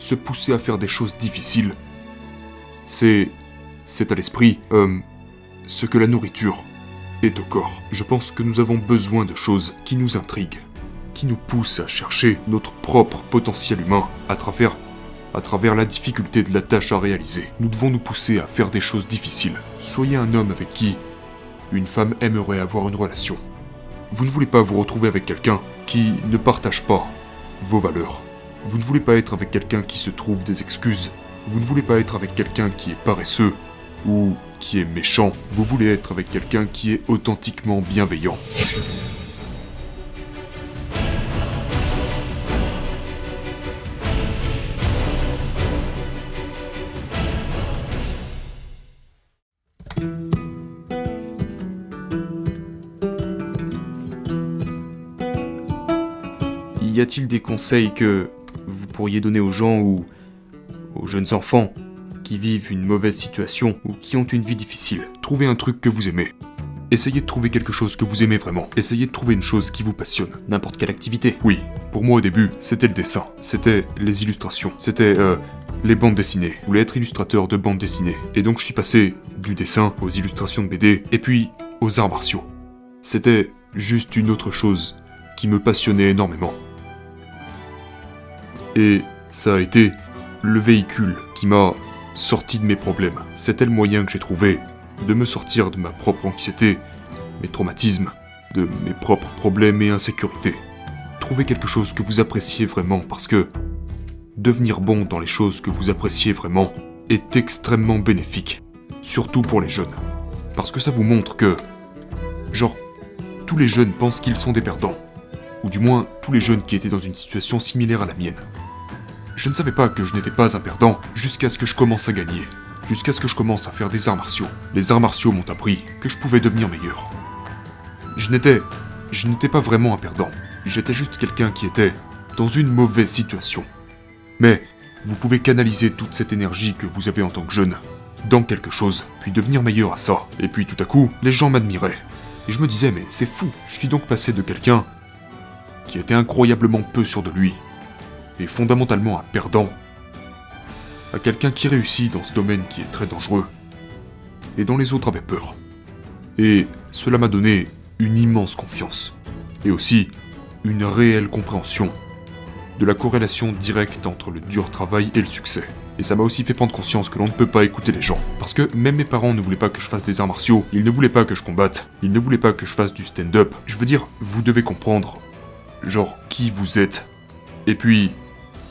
se pousser à faire des choses difficiles. C'est à l'esprit, ce que la nourriture est au corps. Je pense que nous avons besoin de choses qui nous intriguent, qui nous poussent à chercher notre propre potentiel humain à travers la difficulté de la tâche à réaliser. Nous devons nous pousser à faire des choses difficiles. Soyez un homme avec qui une femme aimerait avoir une relation. Vous ne voulez pas vous retrouver avec quelqu'un qui ne partage pas vos valeurs. Vous ne voulez pas être avec quelqu'un qui se trouve des excuses. Vous ne voulez pas être avec quelqu'un qui est paresseux ou qui est méchant. Vous voulez être avec quelqu'un qui est authentiquement bienveillant. Y a-t-il des conseils que vous pourriez donner aux gens ou aux jeunes enfants qui vivent une mauvaise situation ou qui ont une vie difficile? Trouvez un truc que vous aimez. Essayez de trouver quelque chose que vous aimez vraiment. Essayez de trouver une chose qui vous passionne. N'importe quelle activité. Oui, pour moi au début, c'était le dessin. C'était les illustrations. C'était les bandes dessinées. Je voulais être illustrateur de bandes dessinées. Et donc je suis passé du dessin aux illustrations de BD et puis aux arts martiaux. C'était juste une autre chose qui me passionnait énormément. Et ça a été le véhicule qui m'a sorti de mes problèmes. C'était le moyen que j'ai trouvé de me sortir de ma propre anxiété, mes traumatismes, de mes propres problèmes et insécurités. Trouvez quelque chose que vous appréciez vraiment parce que devenir bon dans les choses que vous appréciez vraiment est extrêmement bénéfique, surtout pour les jeunes. Parce que ça vous montre que, tous les jeunes pensent qu'ils sont des perdants. Ou du moins, tous les jeunes qui étaient dans une situation similaire à la mienne. Je ne savais pas que je n'étais pas un perdant jusqu'à ce que je commence à gagner. Jusqu'à ce que je commence à faire des arts martiaux. Les arts martiaux m'ont appris que je pouvais devenir meilleur. Je n'étais pas vraiment un perdant. J'étais juste quelqu'un qui était dans une mauvaise situation. Mais vous pouvez canaliser toute cette énergie que vous avez en tant que jeune dans quelque chose, puis devenir meilleur à ça. Et puis tout à coup, les gens m'admiraient. Et je me disais, mais c'est fou, je suis donc passé de quelqu'un qui était incroyablement peu sûr de lui, et fondamentalement un perdant, à quelqu'un qui réussit dans ce domaine qui est très dangereux, et dont les autres avaient peur. Et cela m'a donné une immense confiance, et aussi une réelle compréhension de la corrélation directe entre le dur travail et le succès. Et ça m'a aussi fait prendre conscience que l'on ne peut pas écouter les gens. Parce que même mes parents ne voulaient pas que je fasse des arts martiaux, ils ne voulaient pas que je combatte, ils ne voulaient pas que je fasse du stand-up. Je veux dire, vous devez comprendre, qui vous êtes. Et puis,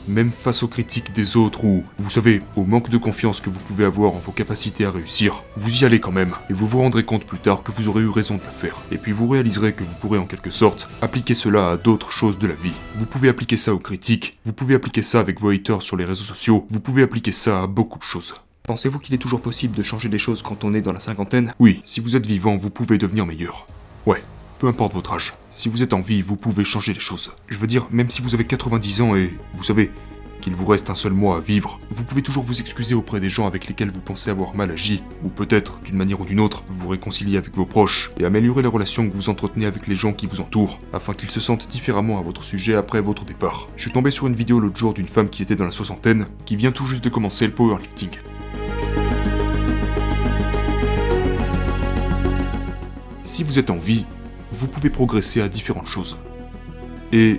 même face aux critiques des autres ou, vous savez, au manque de confiance que vous pouvez avoir en vos capacités à réussir, vous y allez quand même, et vous vous rendrez compte plus tard que vous aurez eu raison de le faire. Et puis vous réaliserez que vous pourrez en quelque sorte appliquer cela à d'autres choses de la vie. Vous pouvez appliquer ça aux critiques, vous pouvez appliquer ça avec vos haters sur les réseaux sociaux, vous pouvez appliquer ça à beaucoup de choses. Pensez-vous qu'il est toujours possible de changer des choses quand on est dans la cinquantaine? Oui, si vous êtes vivant, vous pouvez devenir meilleur. Ouais. Peu importe votre âge, si vous êtes en vie, vous pouvez changer les choses. Je veux dire, même si vous avez 90 ans et, vous savez, qu'il vous reste un seul mois à vivre, vous pouvez toujours vous excuser auprès des gens avec lesquels vous pensez avoir mal agi, ou peut-être, d'une manière ou d'une autre, vous réconcilier avec vos proches, et améliorer les relations que vous entretenez avec les gens qui vous entourent, afin qu'ils se sentent différemment à votre sujet après votre départ. Je suis tombé sur une vidéo l'autre jour d'une femme qui était dans la soixantaine, qui vient tout juste de commencer le powerlifting. Si vous êtes en vie, vous pouvez progresser à différentes choses. Et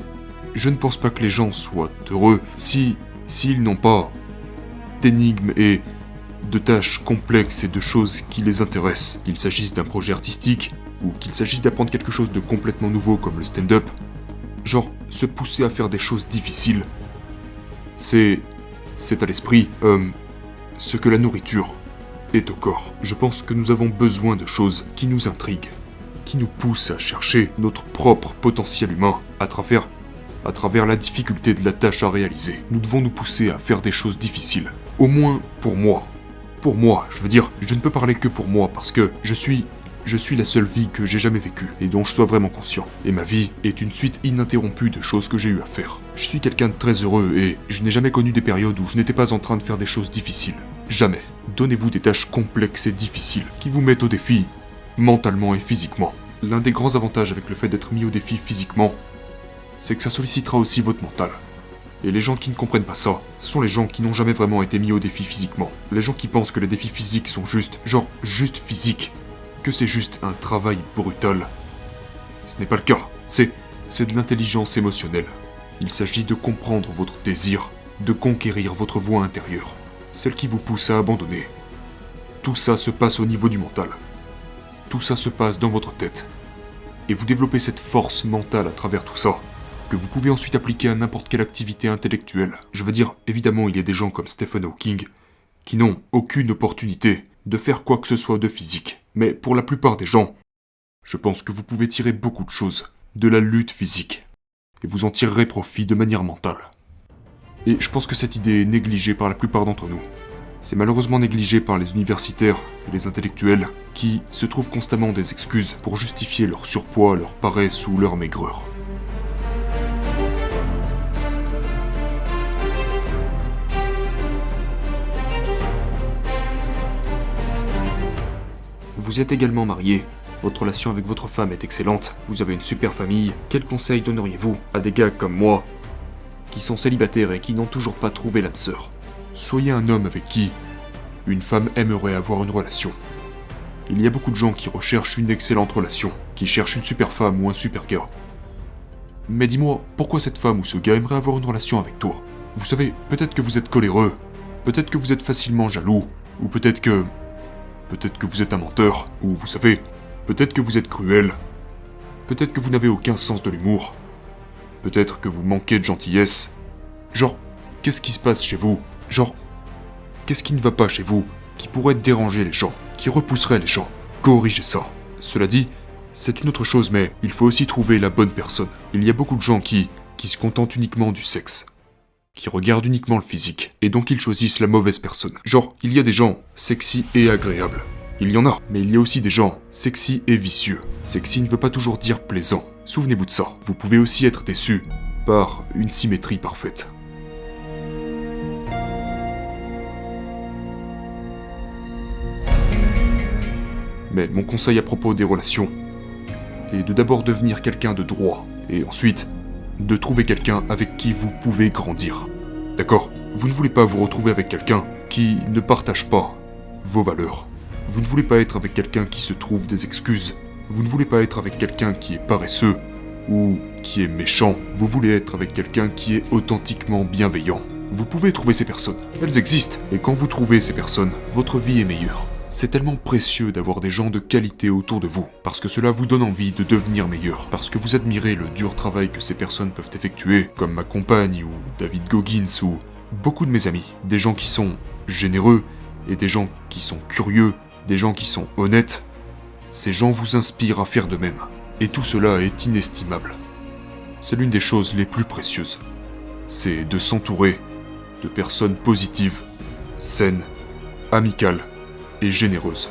je ne pense pas que les gens soient heureux s'ils n'ont pas d'énigmes et de tâches complexes et de choses qui les intéressent. Qu'il s'agisse d'un projet artistique, ou qu'il s'agisse d'apprendre quelque chose de complètement nouveau comme le stand-up. Se pousser à faire des choses difficiles. C'est à l'esprit, ce que la nourriture est au corps. Je pense que nous avons besoin de choses qui nous intriguent, qui nous poussent à chercher notre propre potentiel humain à travers la difficulté de la tâche à réaliser. Nous devons nous pousser à faire des choses difficiles. Au moins pour moi. Pour moi, je veux dire, je ne peux parler que pour moi parce que je suis la seule vie que j'ai jamais vécue et dont je sois vraiment conscient. Et ma vie est une suite ininterrompue de choses que j'ai eu à faire. Je suis quelqu'un de très heureux et je n'ai jamais connu des périodes où je n'étais pas en train de faire des choses difficiles. Jamais. Donnez-vous des tâches complexes et difficiles qui vous mettent au défi, mentalement et physiquement. L'un des grands avantages avec le fait d'être mis au défi physiquement, c'est que ça sollicitera aussi votre mental. Et les gens qui ne comprennent pas ça, ce sont les gens qui n'ont jamais vraiment été mis au défi physiquement. Les gens qui pensent que les défis physiques sont juste physiques. Que c'est juste un travail brutal. Ce n'est pas le cas. C'est de l'intelligence émotionnelle. Il s'agit de comprendre votre désir, de conquérir votre voix intérieure, celle qui vous pousse à abandonner. Tout ça se passe au niveau du mental. Tout ça se passe dans votre tête. Et vous développez cette force mentale à travers tout ça, que vous pouvez ensuite appliquer à n'importe quelle activité intellectuelle. Je veux dire, évidemment, il y a des gens comme Stephen Hawking qui n'ont aucune opportunité de faire quoi que ce soit de physique. Mais pour la plupart des gens, je pense que vous pouvez tirer beaucoup de choses de la lutte physique, et vous en tirerez profit de manière mentale. Et je pense que cette idée est négligée par la plupart d'entre nous. C'est malheureusement négligé par les universitaires et les intellectuels qui se trouvent constamment des excuses pour justifier leur surpoids, leur paresse ou leur maigreur. Vous êtes également marié, votre relation avec votre femme est excellente, vous avez une super famille, quels conseils donneriez-vous à des gars comme moi, qui sont célibataires et qui n'ont toujours pas trouvé l'âme sœur? Soyez un homme avec qui une femme aimerait avoir une relation. Il y a beaucoup de gens qui recherchent une excellente relation, qui cherchent une super femme ou un super gars. Mais dis-moi, pourquoi cette femme ou ce gars aimerait avoir une relation avec toi? Vous savez, peut-être que vous êtes coléreux, peut-être que vous êtes facilement jaloux, ou peut-être que vous êtes un menteur, ou vous savez, peut-être que vous êtes cruel, peut-être que vous n'avez aucun sens de l'humour, peut-être que vous manquez de gentillesse. Genre, qu'est-ce qui se passe chez vous? Genre, qu'est-ce qui ne va pas chez vous, qui pourrait déranger les gens, qui repousserait les gens? Corrigez ça. Cela dit, c'est une autre chose, mais il faut aussi trouver la bonne personne. Il y a beaucoup de gens qui se contentent uniquement du sexe, qui regardent uniquement le physique, et donc ils choisissent la mauvaise personne. Genre, il y a des gens sexy et agréables. Il y en a, mais il y a aussi des gens sexy et vicieux. Sexy ne veut pas toujours dire plaisant. Souvenez-vous de ça. Vous pouvez aussi être déçu par une symétrie parfaite. Mais mon conseil à propos des relations est de d'abord devenir quelqu'un de droit, et ensuite de trouver quelqu'un avec qui vous pouvez grandir. D'accord? Vous ne voulez pas vous retrouver avec quelqu'un qui ne partage pas vos valeurs. Vous ne voulez pas être avec quelqu'un qui se trouve des excuses. Vous ne voulez pas être avec quelqu'un qui est paresseux ou qui est méchant. Vous voulez être avec quelqu'un qui est authentiquement bienveillant. Vous pouvez trouver ces personnes. Elles existent. Et quand vous trouvez ces personnes, votre vie est meilleure. C'est tellement précieux d'avoir des gens de qualité autour de vous, parce que cela vous donne envie de devenir meilleur, parce que vous admirez le dur travail que ces personnes peuvent effectuer, comme ma compagne ou David Goggins ou beaucoup de mes amis. Des gens qui sont généreux et des gens qui sont curieux, des gens qui sont honnêtes. Ces gens vous inspirent à faire de même. Et tout cela est inestimable. C'est l'une des choses les plus précieuses. C'est de s'entourer de personnes positives, saines, amicales et généreuses.